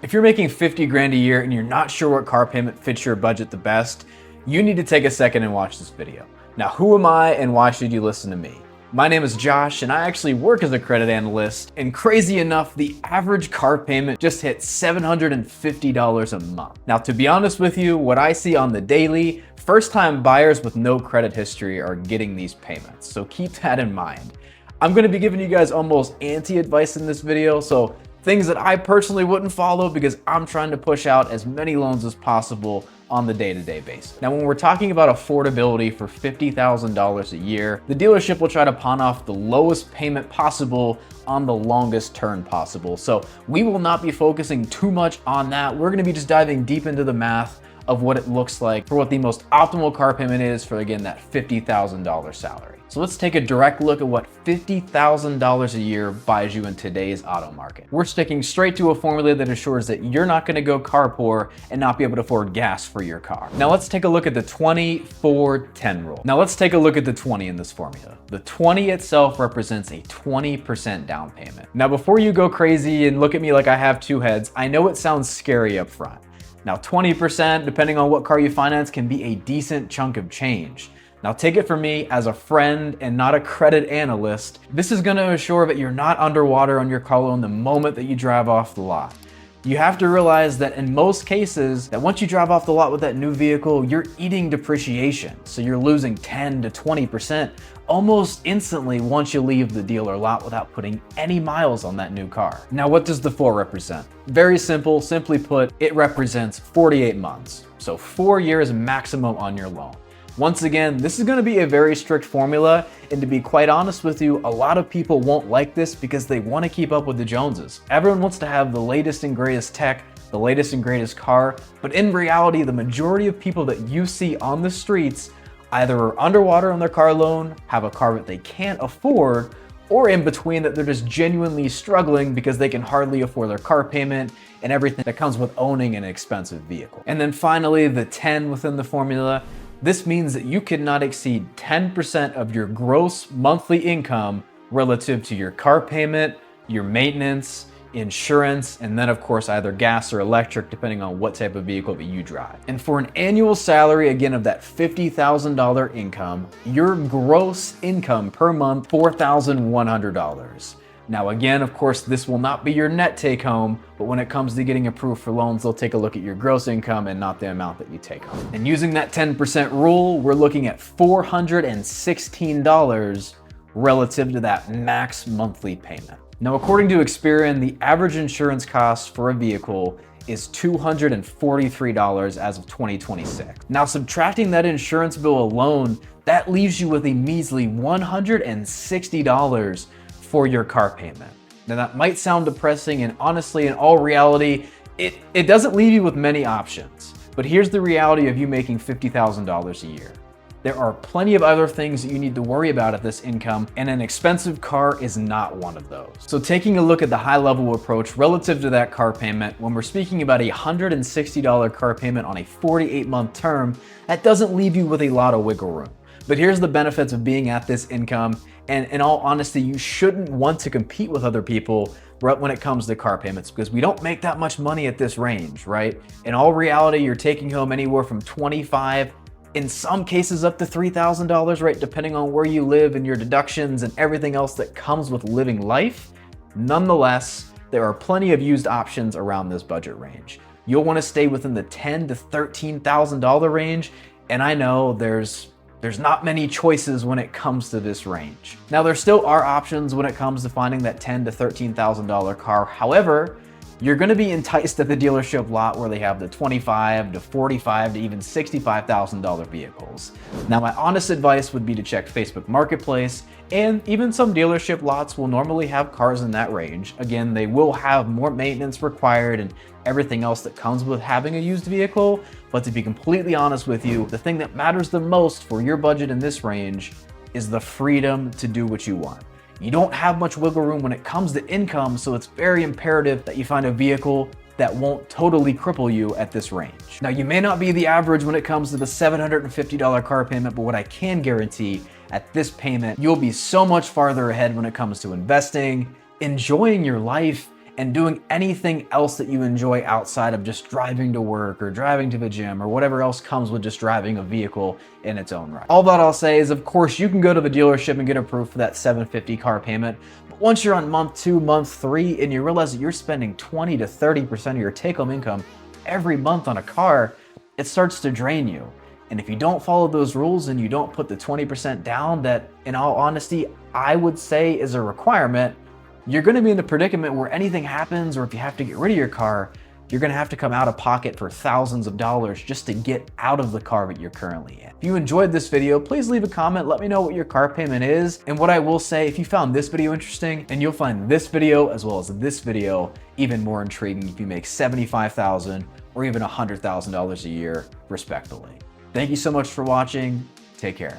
If you're making 50 grand a year and you're not sure what car payment fits your budget the best, you need to take a second and watch this video. Now, who am I and why should you listen to me? My name is Josh and I actually work as a credit analyst, and crazy enough, the average car payment just hit $750 a month. Now, to be honest with you, what I see on the daily, first-time buyers with no credit history are getting these payments, so keep that in mind. I'm gonna be giving you guys almost anti-advice in this video, so things that I personally wouldn't follow because I'm trying to push out as many loans as possible on the day-to-day basis. Now, when we're talking about affordability for $50,000 a year, the dealership will try to pawn off the lowest payment possible on the longest term possible. So we will not be focusing too much on that. We're gonna be just diving deep into the math of what it looks like for what the most optimal car payment is for, again, that $50,000 salary. So let's take a direct look at what $50,000 a year buys you in today's auto market. We're sticking straight to a formula that ensures that you're not gonna go car poor and not be able to afford gas for your car. Now let's take a look at the 20-4-10 rule. Now let's take a look at the 20 in this formula. The 20 itself represents a 20% down payment. Now before you go crazy and look at me like I have two heads, I know it sounds scary up front. Now 20%, depending on what car you finance, can be a decent chunk of change. Now take it from me as a friend and not a credit analyst, this is gonna ensure that you're not underwater on your car loan the moment that you drive off the lot. You have to realize that in most cases, that once you drive off the lot with that new vehicle, you're eating depreciation. So you're losing 10 to 20% almost instantly once you leave the dealer lot without putting any miles on that new car. Now, what does the 4 represent? Very simple, simply put, it represents 48 months. So 4 years maximum on your loan. Once again, this is gonna be a very strict formula, and to be quite honest with you, a lot of people won't like this because they wanna keep up with the Joneses. Everyone wants to have the latest and greatest tech, the latest and greatest car, but in reality, the majority of people that you see on the streets either are underwater on their car loan, have a car that they can't afford, or in between that they're just genuinely struggling because they can hardly afford their car payment and everything that comes with owning an expensive vehicle. And then finally, the 10 within the formula. This means that you cannot exceed 10% of your gross monthly income relative to your car payment, your maintenance, insurance, and then of course either gas or electric depending on what type of vehicle that you drive. And for an annual salary, again, of that $50,000 income, your gross income per month, $4,100. Now again, of course, this will not be your net take home, but when it comes to getting approved for loans, they'll take a look at your gross income and not the amount that you take home. And using that 10% rule, we're looking at $416 relative to that max monthly payment. Now, according to Experian, the average insurance cost for a vehicle is $243 as of 2026. Now, subtracting that insurance bill alone, that leaves you with a measly $160 for your car payment. Now that might sound depressing, and honestly, in all reality, it doesn't leave you with many options. But here's the reality of you making $50,000 a year. There are plenty of other things that you need to worry about at this income, and an expensive car is not one of those. So taking a look at the high-level approach relative to that car payment, when we're speaking about a $160 car payment on a 48-month term, that doesn't leave you with a lot of wiggle room. But here's the benefits of being at this income, and in all honesty, you shouldn't want to compete with other people when it comes to car payments because we don't make that much money at this range, right? In all reality, you're taking home anywhere from $25,000, in some cases up to $3,000, right? Depending on where you live and your deductions and everything else that comes with living life. Nonetheless, there are plenty of used options around this budget range. You'll want to stay within the $10,000 to $13,000 range, and I know there's not many choices when it comes to this range. Now, there still are options when it comes to finding that $10,000 to $13,000 car. However, you're gonna be enticed at the dealership lot where they have the $25,000 to $45,000 to even $65,000 vehicles. Now, my honest advice would be to check Facebook Marketplace, and even some dealership lots will normally have cars in that range. Again, they will have more maintenance required and everything else that comes with having a used vehicle, but to be completely honest with you, the thing that matters the most for your budget in this range is the freedom to do what you want. You don't have much wiggle room when it comes to income, so it's very imperative that you find a vehicle that won't totally cripple you at this range. Now, you may not be the average when it comes to the $750 car payment, but what I can guarantee at this payment, you'll be so much farther ahead when it comes to investing, enjoying your life, and doing anything else that you enjoy outside of just driving to work or driving to the gym or whatever else comes with just driving a vehicle in its own right. All that I'll say is, of course, you can go to the dealership and get approved for that $750 car payment. But once you're on month 2, month 3, and you realize that you're spending 20 to 30% of your take-home income every month on a car, it starts to drain you. And if you don't follow those rules and you don't put the 20% down that, in all honesty, I would say is a requirement, you're gonna be in a predicament where anything happens, or if you have to get rid of your car, you're gonna have to come out of pocket for thousands of dollars just to get out of the car that you're currently in. If you enjoyed this video, please leave a comment, let me know what your car payment is. And what I will say, if you found this video interesting, and you'll find this video as well as this video even more intriguing if you make $75,000 or even $100,000 a year, respectively. Thank you so much for watching. Take care.